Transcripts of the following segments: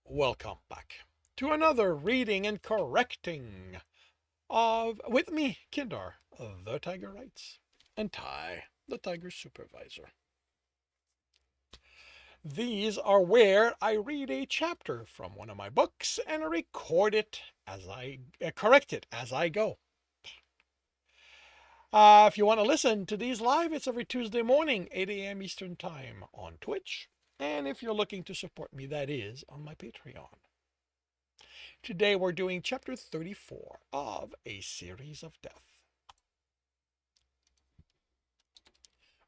Welcome back to another reading and correcting of with me, Kindar, the Tiger Writes, and Ty, the Tiger Supervisor. These are where I read a chapter from one of my books and record it as I correct it as I go. If you want to listen to these live, it's every Tuesday morning, 8 a.m. Eastern Time on Twitch. And if you're looking to support me, that is on my Patreon. Today we're doing chapter 34 of A Series of Death.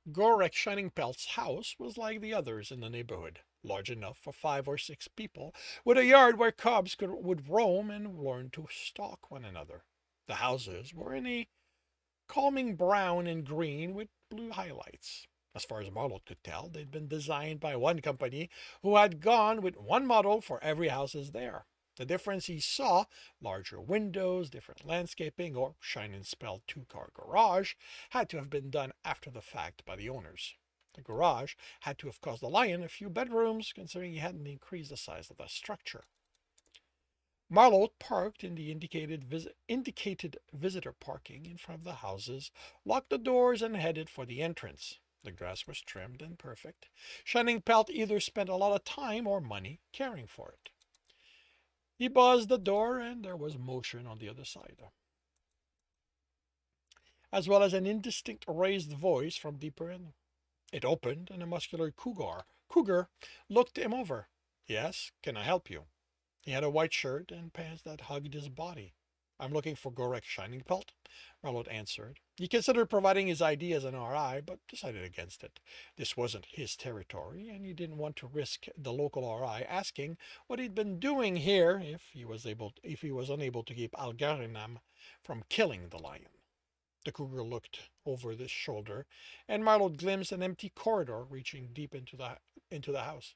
Gorek Shiningpelt's house was like the others in the neighborhood, large enough for 5 or 6 people, with a yard where cubs would roam and learn to stalk one another. The houses were in a calming brown and green with blue highlights. As far as Marlot could tell, they'd been designed by one company who had gone with one model for every house there. The difference he saw, larger windows, different landscaping, or shine and spell two-car garage, had to have been done after the fact by the owners. The garage had to have cost the lion a few bedrooms, considering he hadn't increased the size of the structure. Marlot parked in the indicated visitor parking in front of the houses, locked the doors, and headed for the entrance. The grass was trimmed and perfect. Shiningpelt either spent a lot of time or money caring for it. He buzzed the door, and there was motion on the other side, as well as an indistinct raised voice from deeper in. It opened, and a muscular cougar looked him over. "Yes, can I help you?" He had a white shirt and pants that hugged his body. "I'm looking for Gorek Shiningpelt," Marlot answered. He considered providing his ID as an RI, but decided against it. This wasn't his territory, and he didn't want to risk the local RI asking what he'd been doing here if he was unable to keep Algarinam from killing the lion. The cougar looked over his shoulder, and Marlot glimpsed an empty corridor reaching deep into the house.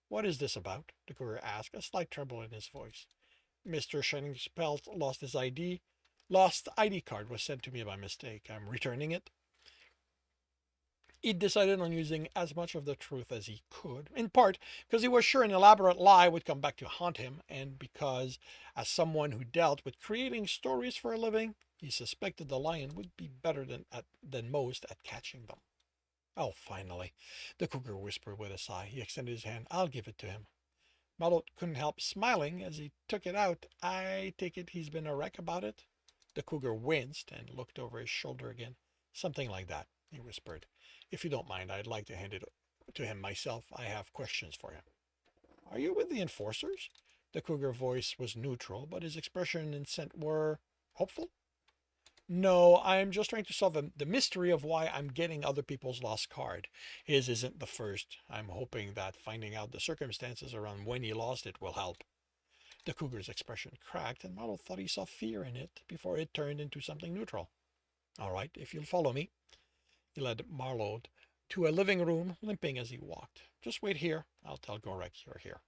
"What is this about?" the courier asked, a slight tremble in his voice. "Mr. Shiningpelt lost his ID. Lost ID card was sent to me by mistake. I'm returning it." He decided on using as much of the truth as he could, in part because he was sure an elaborate lie would come back to haunt him, and because, as someone who dealt with creating stories for a living, he suspected the lion would be better than most at catching them. "Oh, finally," the cougar whispered with a sigh. He extended his hand. "I'll give it to him." Marlot couldn't help smiling as he took it out. "I take it he's been a wreck about it?" The cougar winced and looked over his shoulder again. "Something like that," he whispered. "If you don't mind, I'd like to hand it to him myself. I have questions for him." "Are you with the enforcers?" The cougar voice was neutral, but his expression and scent were hopeful. "No, I'm just trying to solve the mystery of why I'm getting other people's lost card. His isn't the first. I'm hoping that finding out the circumstances around when he lost it will help." The cougar's expression cracked, and Marlowe thought he saw fear in it before it turned into something neutral. "All right, if you'll follow me." He led Marlowe to a living room, limping as he walked. "Just wait here. I'll tell Gorek you're here."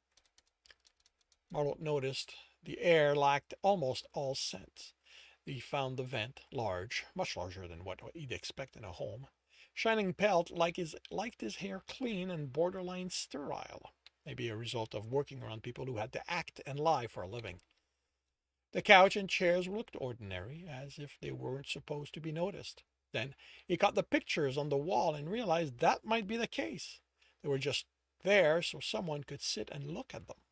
Marlowe noticed the air lacked almost all scent. He found the vent large, much larger than what he'd expect in a home. Shiningpelt liked his hair clean and borderline sterile, maybe a result of working around people who had to act and lie for a living. The couch and chairs looked ordinary, as if they weren't supposed to be noticed. Then he caught the pictures on the wall and realized that might be the case. They were just there so someone could sit and look at them.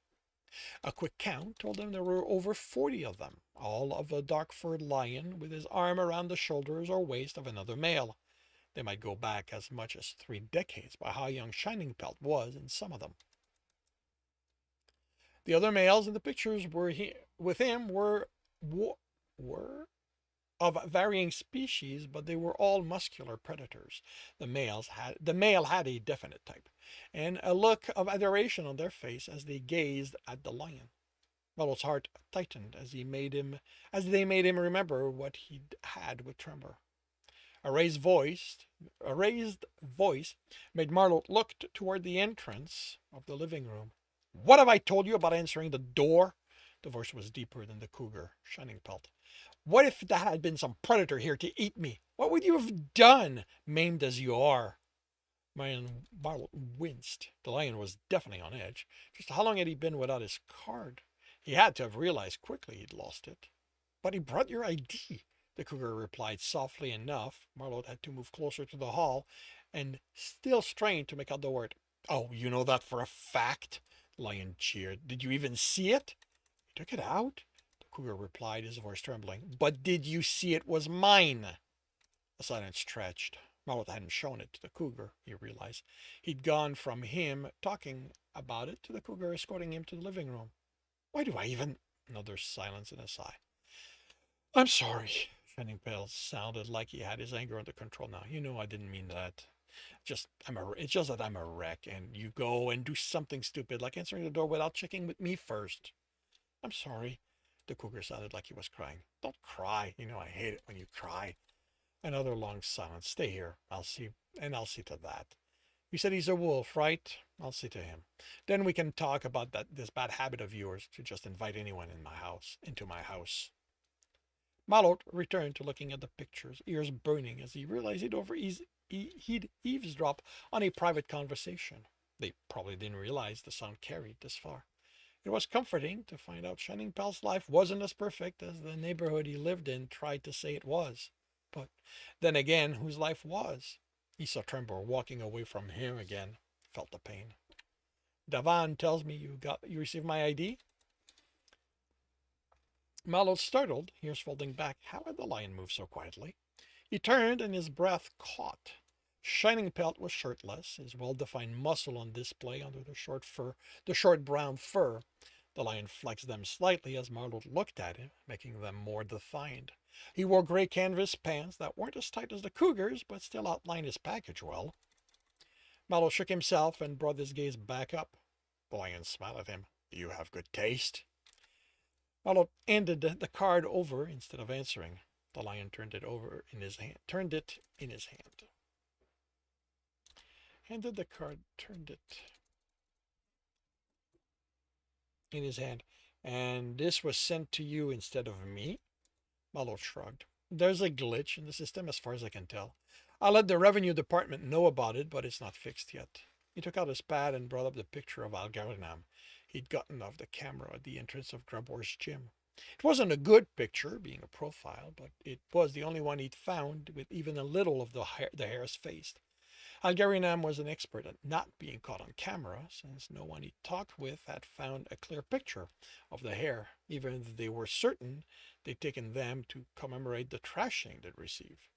A quick count told him there were over 40 of them, all of a dark-furred lion with his arm around the shoulders or waist of another male. They might go back as much as 3 decades by how young Shiningpelt was in some of them. The other males in the pictures with him were of varying species, but they were all muscular predators. The male had a definite type, and a look of adoration on their face as they gazed at the lion. Muddle's heart tightened as they made him remember what he'd had with Trembor. A raised voice made Marlot look toward the entrance of the living room. "What have I told you about answering the door?" The voice was deeper than the cougar, Shiningpelt. "What if that had been some predator here to eat me? What would you have done, maimed as you are?" Marlot winced. The lion was definitely on edge. Just how long had he been without his card? He had to have realized quickly he'd lost it. But he brought your ID, the cougar replied softly enough. Marlot had to move closer to the hall and still strained to make out the word. Oh, you know that for a fact? The lion cheered. Did you even see it? He took it out, the cougar replied, his voice trembling. But did you see it was mine? The silence stretched. Marlot hadn't shown it to the cougar, he realized. He'd gone from him talking about it to the cougar escorting him to the living room. Why do I even... Another silence and a sigh. I'm sorry. Shining Pale sounded like he had his anger under control now. You know I didn't mean that. It's just that I'm a wreck, and you go and do something stupid like answering the door without checking with me first. I'm sorry. The cougar sounded like he was crying. Don't cry. You know I hate it when you cry. Another long silence. Stay here. I'll see to that. You said he's a wolf, right? I'll see to him. Then we can talk about this bad habit of yours to just invite anyone into my house. Marlot returned to looking at the pictures, ears burning as he realized he'd eavesdrop on a private conversation. They probably didn't realize the sound carried this far. It was comforting to find out Shining Pel's life wasn't as perfect as the neighborhood he lived in tried to say it was. But then again, whose life was? He saw Trembor walking away from him again, felt the pain. Davan tells me you received my ID? Marlot startled, ears folding back. How had the lion moved so quietly? He turned and his breath caught. Shining Pelt was shirtless, his well-defined muscle on display under the short brown fur. The lion flexed them slightly as Marlot looked at him, making them more defined. He wore gray canvas pants that weren't as tight as the cougar's, but still outlined his package well. Marlot shook himself and brought his gaze back up. The lion smiled at him. You have good taste. Marlot handed the card over instead of answering. The lion turned it in his hand. Handed the card, turned it in his hand. And this was sent to you instead of me? Marlot shrugged. There's a glitch in the system as far as I can tell. I'll let the revenue department know about it, but it's not fixed yet. He took out his pad and brought up the picture of Algarinam he'd gotten off the camera at the entrance of Grebor's gym. It wasn't a good picture, being a profile, but it was the only one he'd found with even a little of the hair's face. Algarinam was an expert at not being caught on camera, since no one he'd talked with had found a clear picture of the hair, even if they were certain they'd taken them to commemorate the trashing they'd received.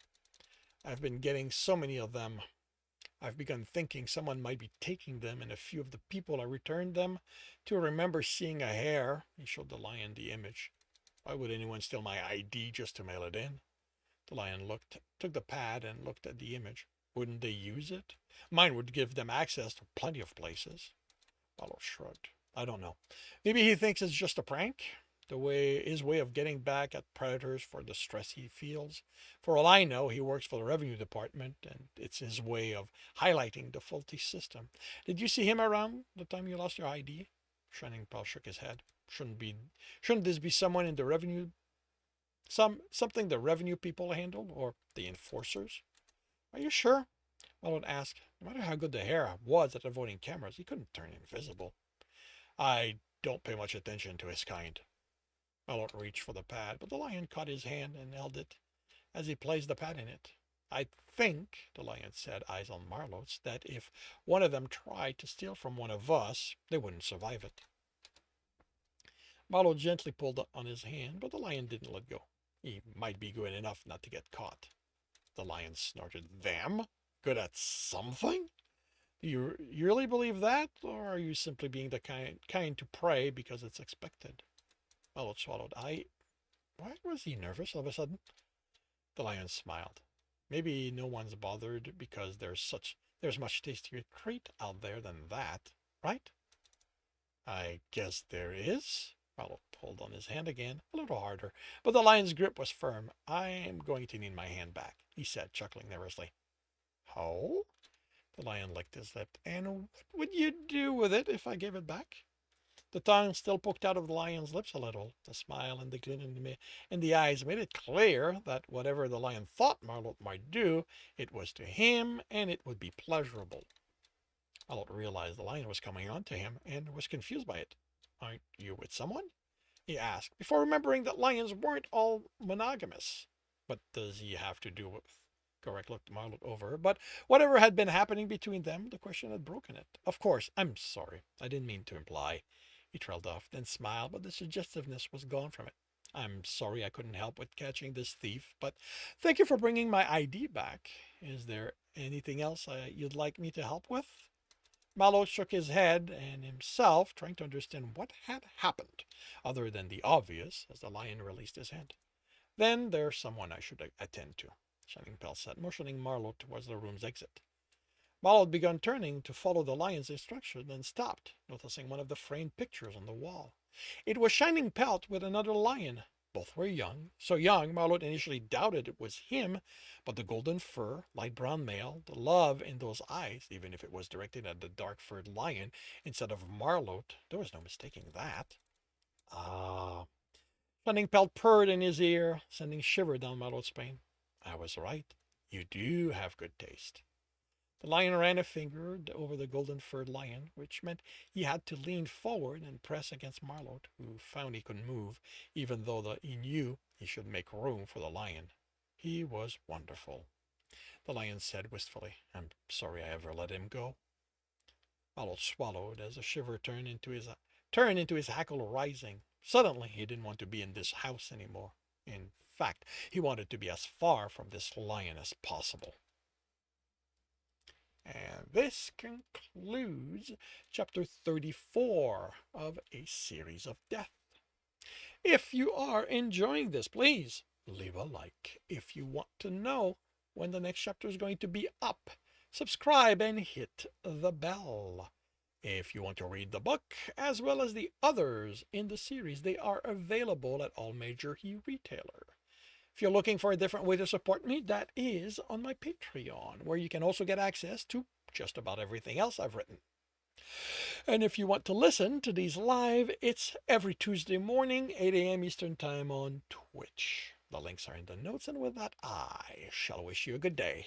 I've been getting so many of them. I've begun thinking someone might be taking them, and a few of the people I returned them to remember seeing a hair. He showed the lion the image. Why would anyone steal my ID just to mail it in? The lion took the pad and looked at the image. Wouldn't they use it? Mine would give them access to plenty of places. Marlot shrugged. I don't know. Maybe he thinks it's just a prank. His way of getting back at predators for the stress he feels. For all I know, he works for the revenue department, and it's his way of highlighting the faulty system. Did you see him around the time you lost your ID? Shining Pearl shook his head. Shouldn't this be someone in the revenue? Something the revenue people handle, or the enforcers? Are you sure? Marlot asked. No matter how good the hair was at avoiding cameras, he couldn't turn invisible. I don't pay much attention to his kind. Marlot reached for the pad, but the lion caught his hand and held it as he placed the pad in it. I think, the lion said, eyes on Marlot's, that if one of them tried to steal from one of us, they wouldn't survive it. Marlot gently pulled on his hand, but the lion didn't let go. He might be good enough not to get caught. The lion snorted. Them? Good at something? Do you really believe that, or are you simply being the kind to pray because it's expected? Marlot swallowed. Why was he nervous all of a sudden? The lion smiled. Maybe no one's bothered because there's much tastier treat out there than that, right? I guess there is. Marlot pulled on his hand again, a little harder, but the lion's grip was firm. I'm going to need my hand back, he said, chuckling nervously. How? The lion licked his lip. And what would you do with it if I gave it back? The tongue still poked out of the lion's lips a little. The smile and the glint in the eyes made it clear that whatever the lion thought Marlot might do, it was to him and it would be pleasurable. Marlot realized the lion was coming on to him and was confused by it. Aren't you with someone? He asked, before remembering that lions weren't all monogamous. What does he have to do with? Correct looked Marlot over, but whatever had been happening between them, the question had broken it. Of course, I'm sorry. I didn't mean to imply. He trailed off, then smiled, but the suggestiveness was gone from it. I'm sorry I couldn't help with catching this thief, but thank you for bringing my ID back. Is there anything else you'd like me to help with? Marlot shook his head and himself, trying to understand what had happened, other than the obvious, as the lion released his hand. Then there's someone I should attend to, Shining Pell said, motioning Marlot towards the room's exit. Marlot had begun turning to follow the lion's instruction, then stopped, noticing one of the framed pictures on the wall. It was Shining Pelt with another lion. Both were young, so young Marlot initially doubted it was him, but the golden fur, light brown male, the love in those eyes, even if it was directed at the dark-furred lion instead of Marlot, there was no mistaking that. Ah. Shining Pelt purred in his ear, sending shiver down Marlot's spine. I was right. You do have good taste. The lion ran a finger over the golden-furred lion, which meant he had to lean forward and press against Marlot, who found he couldn't move, even though he knew he should make room for the lion. He was wonderful. The lion said wistfully, I'm sorry I ever let him go. Marlot swallowed as a shiver turned into his hackle rising. Suddenly, he didn't want to be in this house anymore. In fact, he wanted to be as far from this lion as possible. And this concludes chapter 34 of A Series of Death. If you are enjoying this, please leave a like. If you want to know when the next chapter is going to be up, subscribe and hit the bell. If you want to read the book, as well as the others in the series, they are available at all major e-retailer. If you're looking for a different way to support me, that is on my Patreon, where you can also get access to just about everything else I've written. And if you want to listen to these live, it's every Tuesday morning, 8 a.m. Eastern Time on Twitch. The links are in the notes, and with that, I shall wish you a good day.